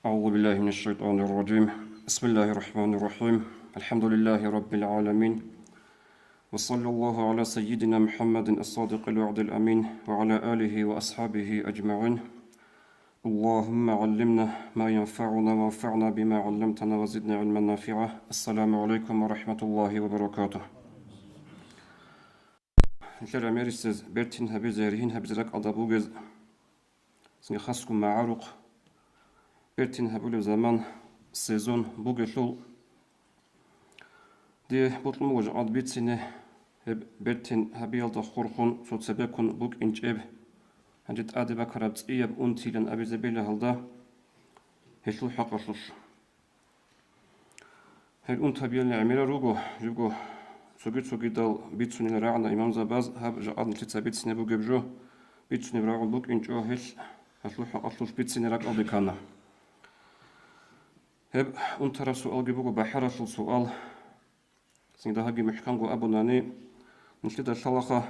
أعوذ بالله من الشيطان الرجيم. بسم الله الرحمن الرحيم. الحمد لله رب العالمين، وصلى الله على سيدنا محمد الصادق الوعد الأمين وعلى آله وأصحابه أجمعين. اللهم علمنا ما ينفعنا وانفعنا بما علمتنا وزدنا علما نافعا. السلام عليكم ورحمة الله وبركاته. Şöyle merisiz Bertin habi zerihin habizrak adabugez singe khaskum ma'aruq Bertin habulu zaman sezon bugeshul diye butlumu ad bitsine Bertin habi alda khurkhun sotsebekun bug incheb hanjit ade bakarab tsiyab untilan abizabela halda heshul haqashul hel untabiyal amira rugo jugo Sogi dal bitsuni ra'na imam zabaz hab ja'ad nitsa bitsine bu gebjo bitsuni ra'u buk incho hel asluh bitsine rak aldikana heb untara sual gebugo bahara sual sinda hagi mihkango abunani nitda shalaha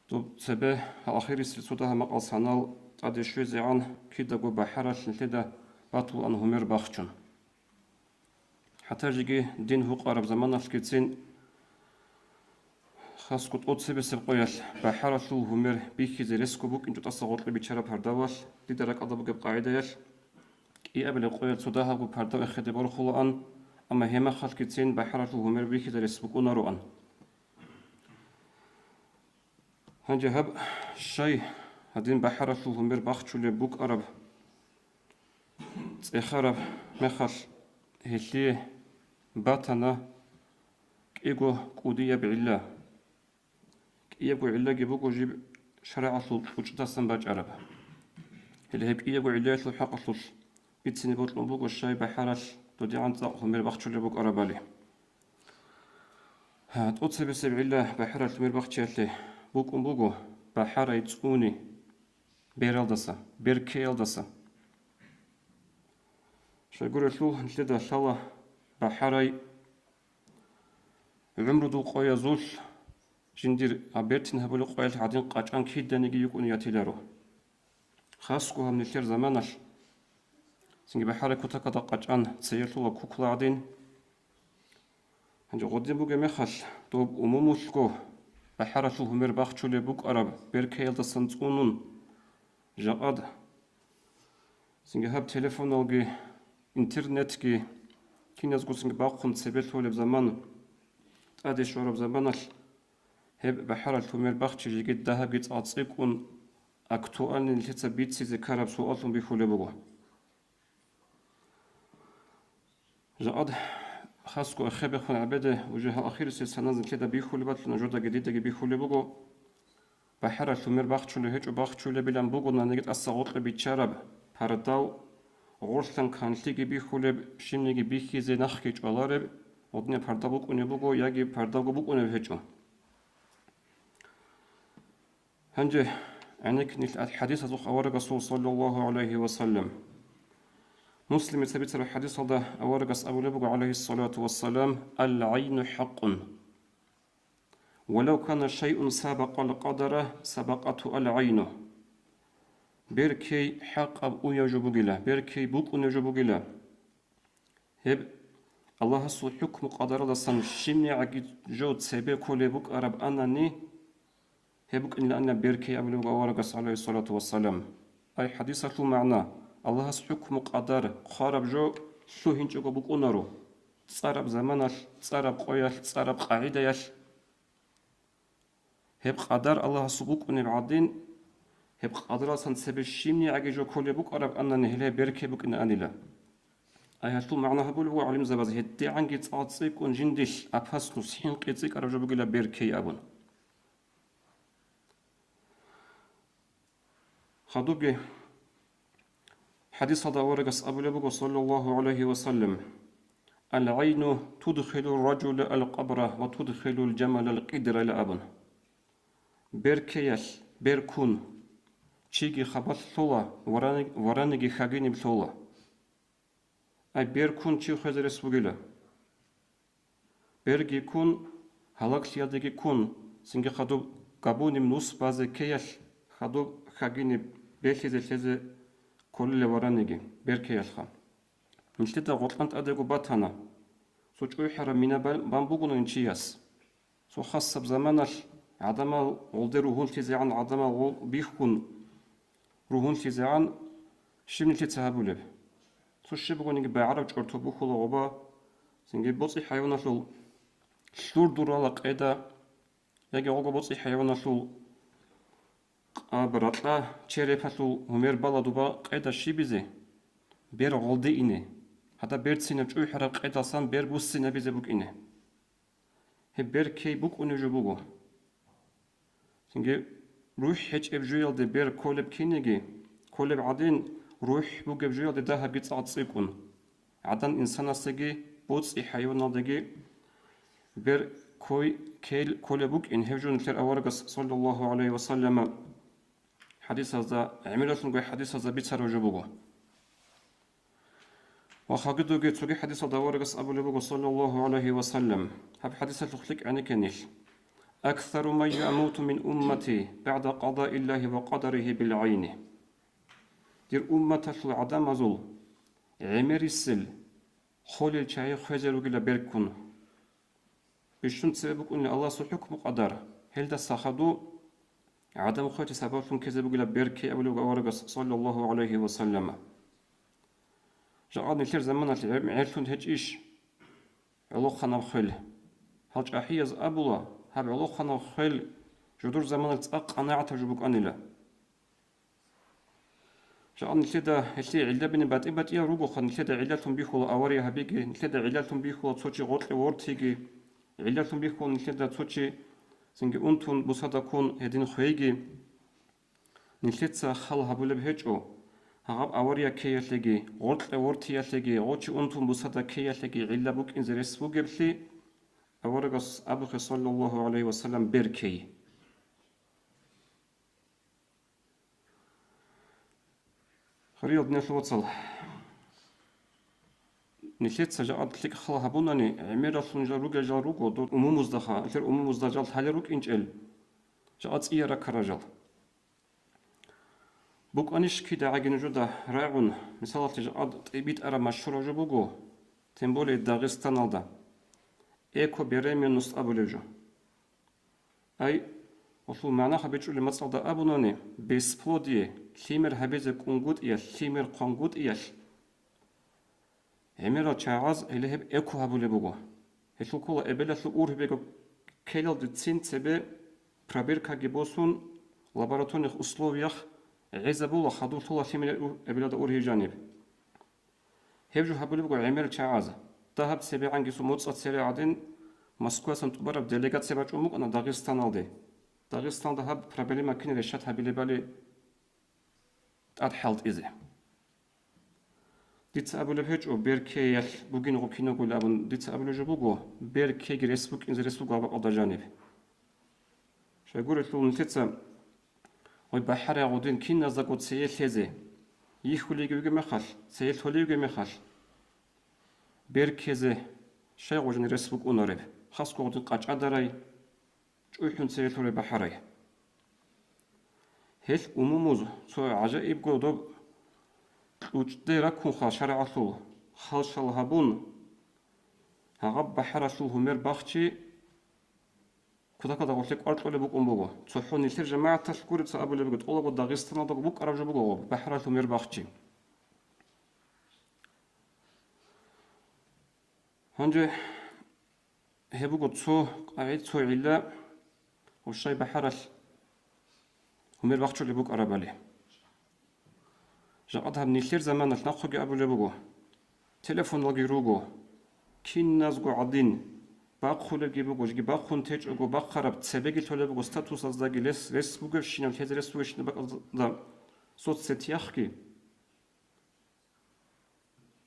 to sebe akhiri silsuda maqal sanal ade shwezian kidago bahara nitda batul an humer bakhchun hatta jigi din huq arab zamana shkitsin خاصكت أتصيب السبقيال بحارة شو همير بيكي زريسكو بوك إنتو تصغط لي بيتشارة برداوال لدرك أضبق بقاعدة يال إي أبل القوية صداها بو برداو إخدي برخولا أن أما هما خالكتين بحارة شو همير بيكي زريسكو نارو أن هنجي هب الشي هدين بحارة شو همير باخشو لي بوك أرب تسيخارب مخال هشي باتنا كيغو قودية بعلا يبغى علاج يبغى جيب شرع صوت وجدت باج عرب اللي هيك يبغى علاج الحق صوت بيتسني بطل بوق الشاي بحرش تودي عن طاقهم مير بختش اللي بوق عربالي ها تقصي بسبع الله بحرش مير بختش اللي بوق بوقو بحر يتسوني بيرالدسا بيركيالدسا شو يقول شو نشتد شلا بحري عمرو دو قوي زول جندير أبرتين هبلو قويل عادين قاچان كيدا نيجي يكون ياتيلارو خاصكو هم نشير زمانش سنجي بحارة كوتا كدا قاچان تسيرتو كوكلا عادين هنجي غدين بوغي مخال دوب أموموشكو بحارة شو همير باخچو لبوك عرب بركيل دا سنتونون جاقاد سنجي هب تليفون الجي انترنت جي كينازغو سنجي باقون تسيبتو لب زمان تادي شورب زمانش هب بحر الفمير بخش جيد دهب جيت أتصيقون أكتوالن اللي تبيت سيز كارب سؤالهم بيخول بقى جاد خاصكو أخبر خن عبده وجه أخير سنة كده بيخول بات لنجودة جديدة بيخول بقى بحر الفمير بخش اللي هيج بخش اللي بيلم بقى نجد الصوت اللي بيتشرب هرداو غرسن كان تيجي بيخول شينيجي بيخي زي نخكيج علارب ودنيا بردابوك ونبقى يجي بردابوك ونبهجو هنجي عنك الحديث هذا أور رسول صلى الله عليه وسلم مسلم ثبت الحديث هذا أور أبو لبق عليه الصلاة والسلام العين حق ولو كان شيء سبق القدر سبقته العين بركي حق أبو يجب جلا بركي بوك يجب جلا هب الله سو حكم قدر لسان شمني عقد جود سبب كل بوك أرب أنني هبك إن لأن بيركي أبلغ ورقص عليه الصلاة والسلام أي حديثة معنى الله حكم قدر خارب جو شو هنجو بوك أنارو تصارب زمانش تصارب قويش تصارب قاعدة يش هب قدر الله سبوك ونبعدين هب قدر أصلا سبب الشيمني عجي جو كل بوك أرب أن نهلا بيركي بوك إن أنيلا أي هشتو معنى هبول هو علم زباز هدي عنجي تصاصيك ونجندش أبهسنو سين قيتسيك أرب جو بوك إلا بيركي أبون خدوبي حديث هذا ورقص أبو لبق صلى الله عليه وسلم العين تدخل الرجل القبر وتدخل الجمل القدر لأبن بيركيش بيركون شيكي خبط ثولا ورانيكي خاقيني بثولا أي بيركون شي خزر سوغيلا بيركي كون هلاك سيادكي كون سنجي خدوب قابوني منوس بازي كيش خدوب خاقيني بيخيزي كل ورانيجي بركي يلخا نشتتا غطلانت أدقو باتانا سو جوي حرا مينا بامبوغو ننشياس سو خاصة بزمانال عدما غولدي روحون تيزيعان عدما غول بيخون روحون تيزيعان شبني تتهابولب سو شبغو نيجي بعرب جورتو بوخولو غوبا سنجي بوصي حيواناتو شلور دورالا قيدا يجي غوغو بوصي حيواناتو براتلا چرепату умер баладуба قيدا شيبيزي بير غولدي إني هذا بيرتسينا جوي حرب قيدا سان بير بوسينا بيزي بوك إني هي بير كي بوك ونجو بوغو سنجي روح هيج ابجويل دي بير كولب كينيجي كولب عادين روح بوك ابجويل دي داها بيتصعد سيكون عدن إنسانا سيجي بوتس حيوانا ديجي بير كوي كيل كولبوك إن هجون تر أورغس صلى الله عليه وسلم حديث هذا عملت نقول حديث هذا بيتسر وجبوه وخاقدو جيت سوي حديث هذا أورغس أبو لبوه صلى الله عليه وسلم هذا حديث تخلق عني كنيل أكثر ما يموت من أمتي بعد قضاء الله وقدره بالعين دير أمة العدم زول عمر السل خولي الشاي خزرو جل بيركون بشون سبب أن الله سو حكم قدر هل ده سخدو عدم خوتي سبب كذب جل بيركي أبو أورغس صلى الله عليه وسلم جاءني كثير زمان عرفون هج إيش علو خنا خل هج أحيز أبولا هب علو خنا خل جدور زمان تأق قناعة تجبك أنيلا جاءني كده هسي علة بني بات يا روجو خن كده علتهم بيخو أوري هبيجي كده علتهم بيخو تصوتي غطل ورتيجي علتهم بيخو كده تصوتي سنجي أنتون بصدقون هدين خويجي نشيتسا خال هبول بهجو هغاب أوريا كياتلجي غطل ورتياتلجي غوتي أنتون بصدق كياتلجي علة بوك إنزرس بوجبلي أورغس أبوك صلى الله عليه وسلم بيركي خريط نشل وصل نشيتسا جاءت لك خال هبوناني عميرة سنجاروك جاروكو دور أمومزدخا أثر أمومزدجال حالروك إنجل جاءت إيرا كراجال بوك أنيش كده عجن جدا راعون مثلا جاءت طيبيت أرا مشهور جبوغو تنبولي داغستان الدا إيكو بيريمي نص أبوليجو أي وصل معنا خبيتشو لمتصل دا أبوناني بيسبلودي ليمر هبيزة كونغوت إيال ليمر قنغوت إيال عميرا تشاعز اللي هب إيكو هبولي بوغو هشو كولا إبلا سو أور هبيغو كيلال دي تسين تبي برابيركا جيبوسون لاباراتونيخ أسلوبيخ عزبولا خدور طولا ليمر إبلا دا أور هيجانيب هبجو هبولي بوغو عميرا تشاعز دهب سبي عنجي سو موتصات سري عدين مسكوة سنتبارا بديليغات سباج أموك أنا داغستان الدي داغستان ده هب برابيلي ماكيني رشات هبيلي بالي تأدحالت إزي ديت أبولي بهجو بيركي يل بوغين غوكينو قول أبون ديت أبولي جو بوغو بيركي رسبوك إنزي رسبوك غابق أدا جانب شايقول إتلو نتيتسا وي بحر يغودين كين نزاقود سيال هزي يخولي يجوغي مخال سيال هولي يجوغي مخال بيركي زي شايقو جاني رسبوك أونارب خاصكو غودين قاج أداراي جويحون سيال هولي بحراي هل أموموز سو عجائب قودو وجدي راكون خال شرعاتو خال شالهابون هغاب بحراشو همير باختي كدا غوتلك أرطولي بوك أمبوغو تسوحون يلتر جماعة تشكوري تسابو اللي بقت أولا قد داغستان داغ بوك أرابجو بوغو بحراشو همير باختي هنجي هبوغو تسو قاعد تسو علا وشاي بحراش همير باختشو اللي بوك أرابالي جاءتها بنيلير زمان ناخذ أبو لبوغو تلفون لقي روغو كين نازغو عدين باقول لقي بوغو جي باقون تيجو باقرب تسبيغي تولبوغو ستاتوس ازداغي لس بوغو شينو تيز لس بوغو شينو باقدا صوت ستياخكي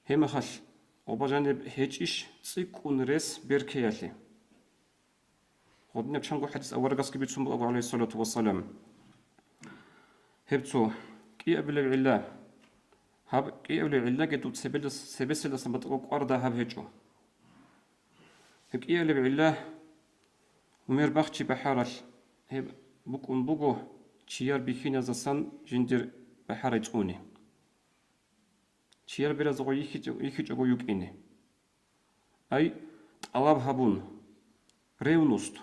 هما خاش оба жаниб هيج إيش تسيكون رس بيركيالي خدنا بشانغو حديث أورغاس كبير سنبو أبو عليه الصلاة والسلام هبتو كي أبو العلا هاب كي أبو العلا قدو سبسل سنبطقو قردا هاب هجو هب كي أبو العلا ومير باختي بحارش هب بوكون بوغو تشيار بيكينا زسان جندر بحارة توني чияр biraz го iki чого юкини. Ай талаб хабун ревност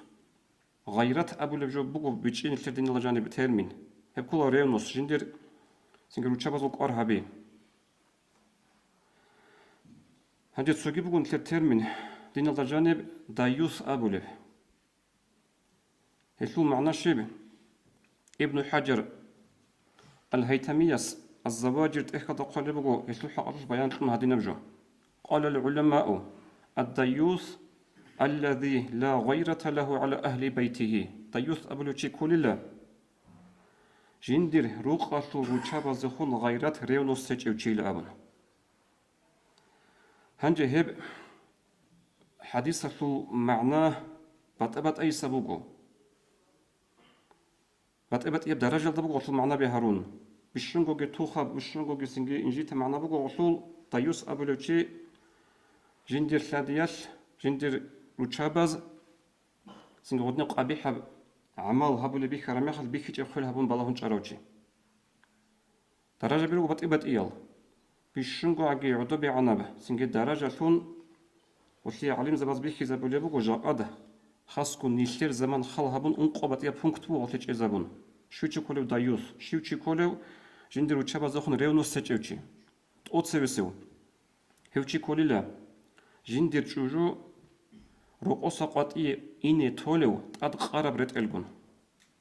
غيرت أبو لبجو بقو بيجين التردين الله جانب ترمين هب كل ريونوس جندر سنجر وشابزوك أرهبي هنجد سوكي بقو ترمين دين الله جانب دايوث أبو لب هلو معنى شيب ابن حجر الهيتميس الزواجر تأخذ قال بقو هلو حقرش بيان تقوم هدي نبجو قال العلماء الدايوث الذي لا غيرة له على أهل بيته دايوث أبو لوشي كل الله جندر روقة روشابا زخون غيرت ريونوس سيجيو تشيل أبن هنجي هب حديثة معناه بطبط أي سبوغو بطبط يب درجة دبوغو غطول معناه بهارون بشنغو جي توخا بشنغو جي سنجي إنجيت معناه بوغو غطول دايوث أبو لوشي جندر ثادياش جندر روشاباز سنجي غدني قبيحة عمل هابو لبيك رميخ البيك يجخل هابون بالهون شاروجي درجة بيرو بطبط إيال بشنغو عجي عدو بعنابه سنجي درجة ثون وثي علم زباز بيكي زبولي بوغو جاقاده خاصكو نيشتر زمان خال هابون انقوبت يا بونكتو وغتيج ازابون شوچي كولو دايوث شوچي كولو جندرو چابا زخون ريونوس سچوچي تقوتسوسو هوچي كوليلا جندر چوجو روقوسا قاطي إني تولو تقد قارب رتقلقون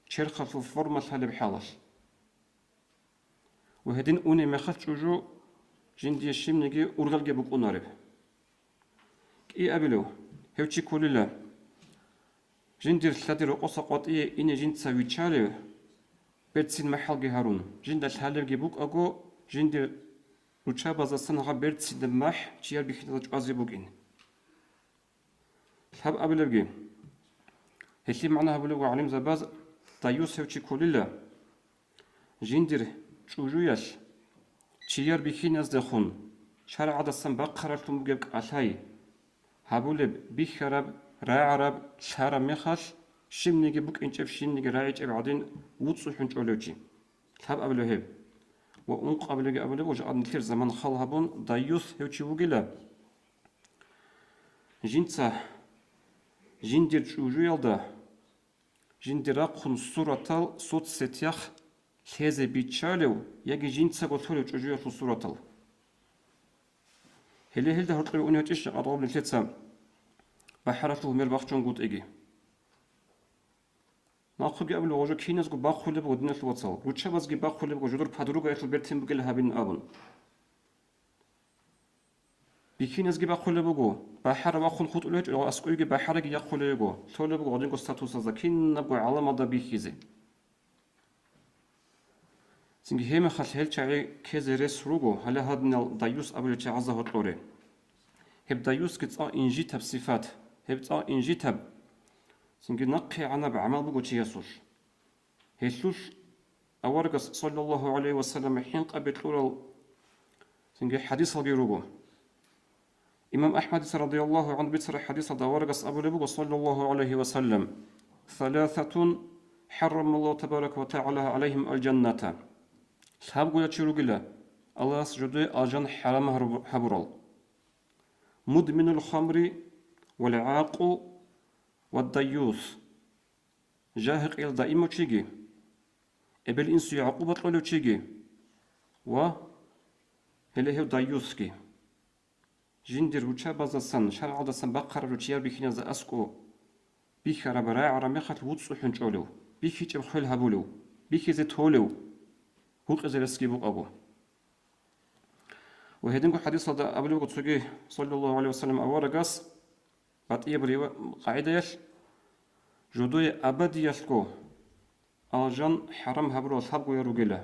شرخة في فورمة حالب حالش وهدين أوني مخل چوجو جندي الشمنجي أورغل جبوك أونارب كي أبلو هوچي كوليلا جندر ثلاثة روقوسا قاطي إني جند سوي تشالو بيرتسين محل هارون جند الحالب جبوك أغو جندر روچابا زسنها بيرتسين دماح چيار بيخيطة جوازي بوكين هب أبلغي هشي معناها أبلغ علم زباز دايوس هوچي كوليلا جندر چوجوياش چيار بيخين ازدخون شرع عدسان بقررتم بجبك أتاي هبولب بيخرب راعرب شارع مخاش شمنيجي بوك انشف شمنيجي راعيج ابعدين وطسو حنش أولوجي هب أبلغي وأنق أبلغي أبلغ وجعد نكير زمان خالهبون دايوس هوچي وغيلا جنسا جندر چوجويالدا جندر قن صورتال صوت ستياخ لهذا بيتشالو يجي جنسا قتولو چوجويال صورتال هل ده هرقي ونيوتيش أضرب للتسام بحرته مربخشون قوت إجي ناخذ قبل وجو كينس قو باخذ بقى ودنا الوصل وتشابز قو باخذ بقى جدور بادروقة يخل بيرتين بقى لهابين أبون بيكينس جي باخول بگو بحر باخول خود اولویت او اسکوی گی بحر گی یخول بگو تول بگو آدین کو ستاتوس از کین نبگو علامه دا بیخیزه سنگ هم خال هل چای کزرس روگو حالا هادن دایوس ابل چه عزه هطوره هب دایوس کت انجی تب صفات هب انجی تب سنگ نقي عنا بعمل بگو چه یسوش هسوش اورگس صلی الله علیه و سلم حين قبل طول سنگ حدیث الگی روگو إمام أحمد رضي الله عنه بيتر حديث دورقس أبو لبوغ صلى الله عليه وسلم ثلاثة حرم الله تبارك وتعالى عليهم الجنة سابقوا يتشيروا قلا الله سجده الجن حرام حبرال مدمن الخمر والعاق والديوث جاهق إلى دائما تشيجي إبل إنسو يعقوبة لولو تشيجي و هله ديوثكي جندر وچابازسن شرع دسن بقرر وچيار بيخينا ز اسكو بيخرا براع رمخت وصو حنچولو بيخي چبخل هبولو بيخي ز تولو حقوق زرسكي بو ابو وهدنكو حديث هذا ابلو قصوغي صلى الله عليه وسلم اورغاس بات يبري قاعده يش جودوي ابدي يشكو الجن حرام هبرو صابو يروغلا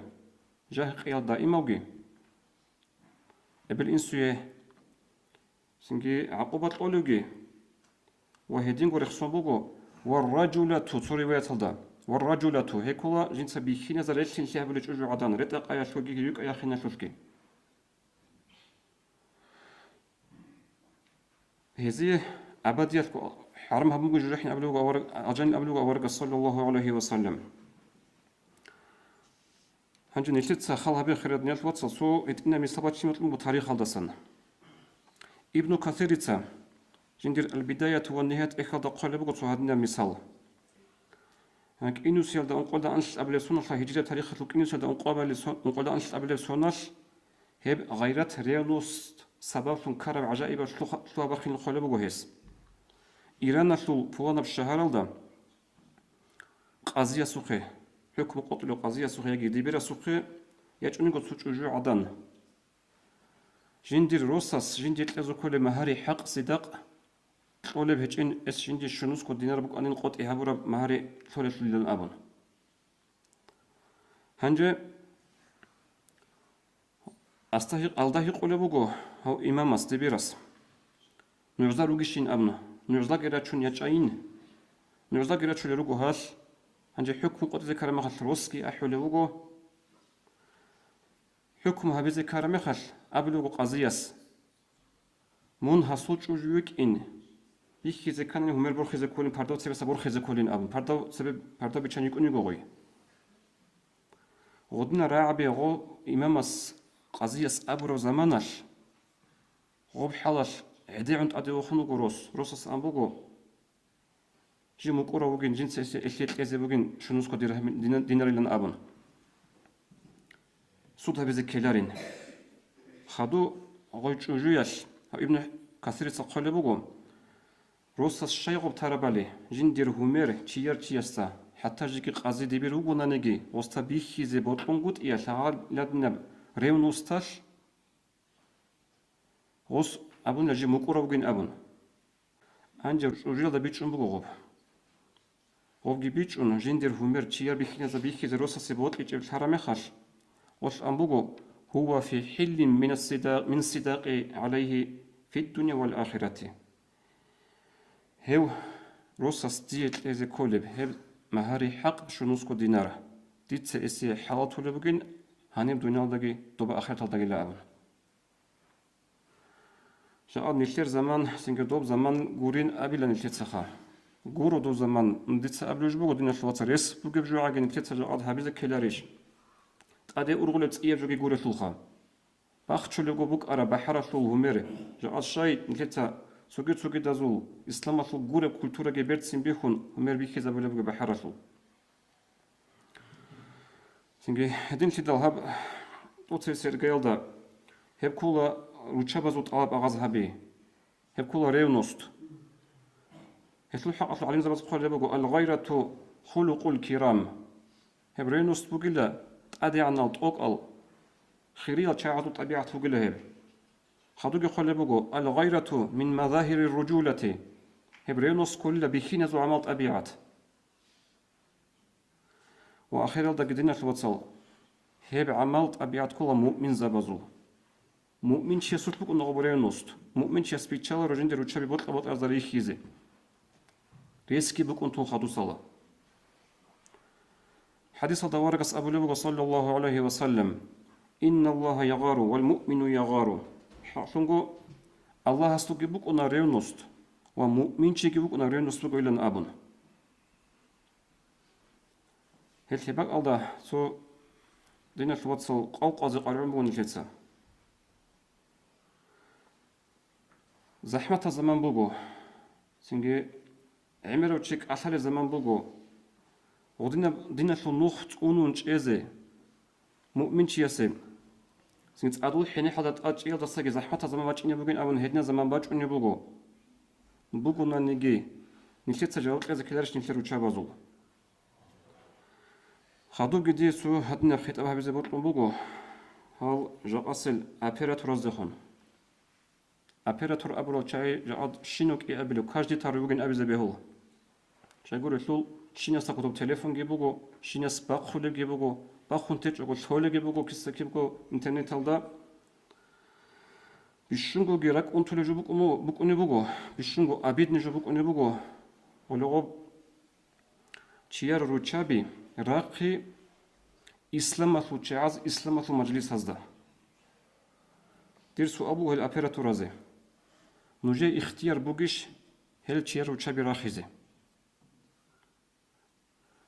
جاه قيال دائموغي ابل انسويه سنجي عقوبة أولوجي وهدين غريخسون بوغو والرجلة تصوري ويتلدا والرجلة هيكولا جنس بيخينا زريتين شيها بلج أجو عدان رتق أيا شوكي يوك أيا خينا شوشكي هذه أبدية حرم هبوغو جرحين أبلوغو أجان أبلوغو أورغ صلى الله عليه وسلم هنجي نلتت خالها بخير نيال واتسل سو إتنا مصابات شمت تاريخ هالدسن ابن كثير جندر البداية والنهاية إخذ قلب قصو هدنا مثال هنك إنو سيال دا أنقل دا أنس أبلي سونال هجرة تاريخ لك إنو سيال دا أنقل دا أنس أبلي سونال هب غيرت ريانوس سبب كرب عجائب شلو بخين القلب وهيس إيران شلو فوانا بالشهر دا قضية سوقي حكم قتل قضية سوقي يجي دبيرة سوقي يجوني قد سوتشوجو عدن جندر روساس جندر تلزو كل مهاري حق صدق طولب هجين اس جندر شنوس كو دينار بك أنين قط إهابورا مهاري ثولث للأبن هنجي أستحق ألدهي قولبوغو هاو إمام استبيرس نوزا روغيشين أبن نوزا جراتشون يجاين نوزا جراتشون لروغو هال هنجي حكم قد ذكر مخل روسكي أحولوغو حكم هبي ذكر مخل أبلوغو قضيس مون هاسوچ وجوك إن بيخي ذكرني همير برخي ذكولين پردو سبب سبرخي ذكولين أبن پردو بيچان يكوني غوغي غدنا راعبي غو إمامس قضيس أبرو زمانش غوب حالش عدي عند أدي وخنوغو روسس أنبوغو جي مقورا وغين جنس إحيط كيزي وغين شنوسكو دينار لن أبن سودا بيزي كيلارين خادو غوي چوجوياش ابن كثير سقالي بوغو روسس شايغوب تارابالي جين دير همير چيار چياستا حتى جيكي قاضي ديبير وغو نانيگي وستا بيخيزي بوطلونغوت إيا لغال لدنب ريونوستاش غوس أبن لجي مقورا وغين أبن أنجا چوجويا دا بيچون بوغو غوب غوبگي بيچون جين دير همير چيار بيخيزي بيخيزي روسسي بوطلي چيب تارامي خاش وش أنبوغو هو في حل من الصداق عليه في الدنيا والآخرة هو روسس ديت لازي كولب هب مهاري حق شنوسكو دينار ديت سيسي حالات ولبغين هانيم دنيا داغي دوبا آخرت داغي لابن جاء نيلتر زمان سنجا دوب زمان غورين أبيلا نيلتر سخا غورو دو زمان نديت أبلوج بغو دينا شلوات ريس بغيب جو عاقين نيلتر جاء هابيزا كيلاريش أدي أرغلب تسئير جوغي غوري شلوخا باخشو لغو بوك أرا بحرا شلو هميري جاء الشاي نيلتر سوغي دازول إسلام شلو غوري كولتورا جبرت سنبيخون همير بيخي زابولي بغي بحرا شلو سنجي هدين تدال هاب توتسي سيرغيال دا هب كولا روچابازو طالب أغاز هابي هب كولا ريونوست هتلو حق أطلع عليهم زباز قول لبغو الغيرة خلق الكرام هب ريونوست بوغيلا أدي عنا الطوق خيرية شاعدو طبيعة بوغيلا هب خدوغي قول لبغو الغيرة من مظاهر الرجولة هب ريونوست كل بيخين زو عمال طبيعة وأخيرا دا قدينا الوصل هب عمال طبيعة كل مؤمن زبازو مؤمن شيء سلطلق أنه بريونوست مؤمن شيء سبيتشال رجين دي روچابي بطل أرزاري خيزي ريسكي بك أنتو خدو صلاة حديث دوارقس أبو لبغ صلى الله عليه وسلم إن الله يغار والمؤمن يغار حقنقو الله هستوكي بك أنا ريونوست ومؤمن شيء بك أنا ريونوست بك إلان أبن هل تباك الله سو دينا الواتسل قوق أزيق أرعون بغن الكتسا زحمة زمان بوغو سنجي عمرو تشيك أثر زمان بوغو ودينا شو نخت أونون تشيزي مؤمن تشيسي سنجي أدول حيني حدث أجيال دستاقي زحمة زمان باج إني بوغين أون هدنا زمان باج إني بوغو بوغو نانيجي نشيت سجاوت لازي كلارش نشيرو تشابازو خادو جدي سو هدنا خيط أبها بزي بوغو بوغو هاو جاق أصل أبيرات رازدخون أبيراتور أبلو شاي جاد شينوك أبلو كاجدي تاروجين أبيزه بهول شاي يقول لول شيناس تاكتب تليفون جيبوجو شيناس باخول جيبوجو باخون تيجوجو ثول جيبوجو كيس كيبوجو إنترنت هالدا بيشونجو جيراك أنتولي جوبوك أمو بوك أنيبوجو بيشونجو أبيد نجوبوك أنيبوجو ولغو تيار روتشابي راقي إسلام أثو تشاز إسلام أثو مجلس هزدا ديرسو أبو الأبيراتور هذا نوجي اختيار بوغيش هل تشير وشابي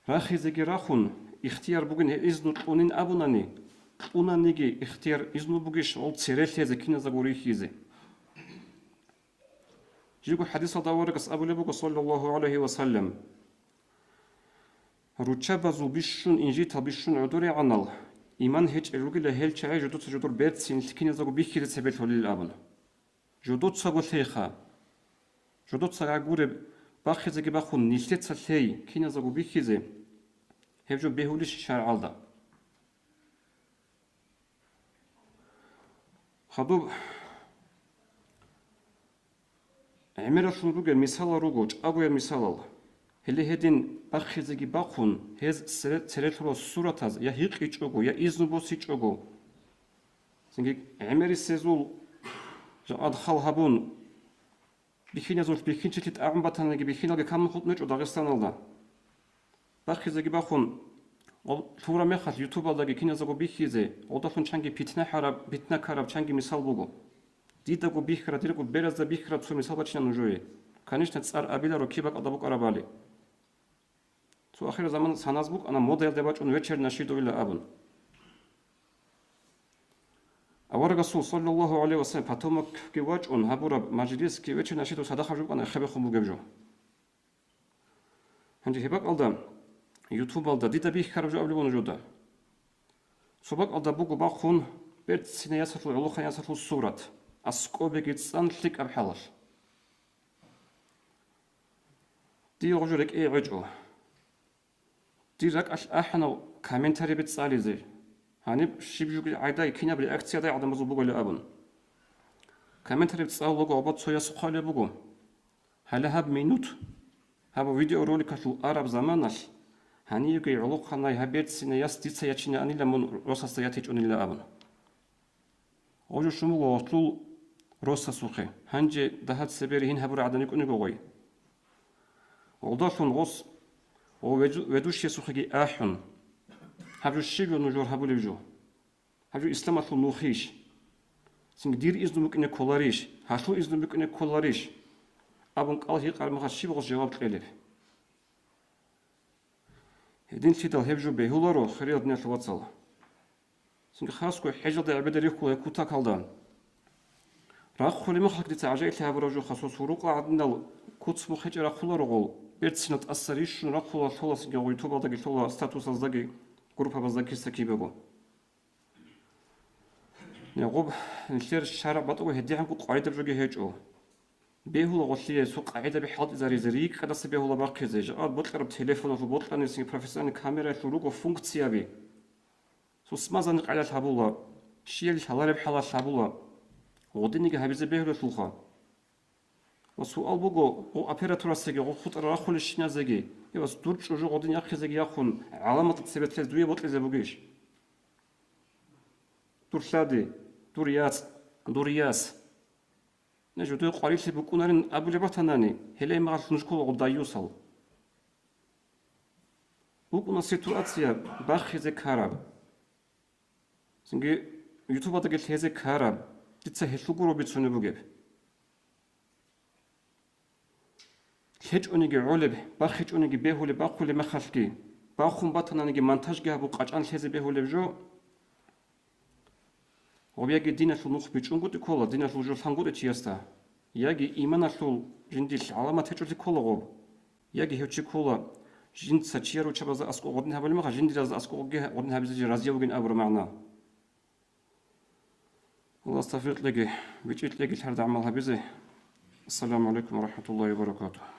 راخيزي جي راخون ихтияр бугин изну тунин абунани унаниги ихтияр изну бугиш ол церелезе киназа горихизе жигу хадис алдаваргас абулебуго саллаллаху алейхи ва саллям ручабазу бишшун инжита бишшун удури анал иман хеч элугиле хелчай жудут жудур бетсин киназа го бихире себет холил абун жудут саго леха жудут сага гуре бахизеги бахун нилтеца лей киназа го бихизе хевжу бехулиш шар алда хадуб эмерашун руге мисала руго чагуя мисалал хелехедин бахизеги бахун хез церетро суратаз я хиқи чогу я изнубоси чогу синги эмерисезул адхал хабун бихиназул бихинчит амбатанаги бихинаге камхут нөч Дагестан алда бахизеги бахун ол тура мехат YouTube алдаги киназаго бихизе одафун чанги питна караб чанги мисал бугу дидагу бихра дирагу бераза бихра цу мисал бачина нужуи конечно цар абиларо кибак адабу карабали цу ахир заман саназбук ана модель дебачун вечер нашидуила абун авар расул саллаллаху алейхи ва саллям патомак ки вачун хабура маджлис ки вечер нашиду садахажу ана хабе хуму гебжу ханди хебак алда YouTube алда дида бихаржу аблибону жуда собак алда бугу бахун берт синеясатлу улухаясатлу сурат аскобеги цанлик абхалаш ди рожурек эвэжо дирак ахна комментарий бицализе хани шибжуги айда киня реакцияда адамызу бугуле абун комментарий бицалуго обат соя сухале бугу халахаб минут хаба видео роликатлу араб заманаш ханийуги улуханай хабетсине ястица ячине анила мон росаста ятич унила абун ожу шумуго отлул роса сухе ханже дахат себери хин хабур аданик унигогой олдашун гос о ведушие сухеги ахун хабжу шигу нужор хабулевжу хабжу исламатлу нухиш синг дир изнумукне колариш хашу изнумукне колариш абун қалхи қармаға шибғыз жауап келіп един сидал хевжу бехуларо хриад не швацал синг хаско хежада абедарих куле кута калдан рах хулима хакдица ажай хабражу хасо суруqa аднал куцму хежара хуларо гол бертсинат ассариш рахула шолас ге YouTube-даги шола статус аздаги группабаздаги сакибего не гоб нэлэр шара батго хедихан ку qayдабжуги хежо бехула голлие су qayда би хад заризрик хадас бехула бакхезеж ад ботлараб телефонов ботланы син профессиональный камера шуруго функцияби су смазаны qayda табула шиел халараб хала табула одиниге хабизе бехула шулха وسؤال بقول أو أبيراتور السجى أو خطر أخول الشنا زجى يبقى دور شجوع قدين يأخذ زجى يأخون علامة تثبت فيز دوية بطل زي بقيش دور شادي دور ياس نجوا دوي قريب سي بكونارين أبو جبهتناني هلا ما عرفش نشكو قدا يوصل بكون السيتواتسيا باخي زي كارب سنجي يوتيوب هذا قلت هذا كارب تتسهل شو بيتسوني بقيب هج أنيجي علب باخج أنيجي بهول باقول مخالكي باخون بطن أنيجي منتج جابو قاچان هذا بهول جو وبيجي دينا شو نخ بيجون قد كولا دينا شو جو فانقود تياستا يجي إيمان شو جنديل علامة تجري كولا غوب يجي هوتشي كولا جند ساتشيرو شباز أسكو غدنا هبل ما جنديل از أسكو غه غدنا هبزي رازيا وجن أبر معنا الله استغفر لك بيجيت لك الحرد عملها بزي السلام عليكم ورحمة الله وبركاته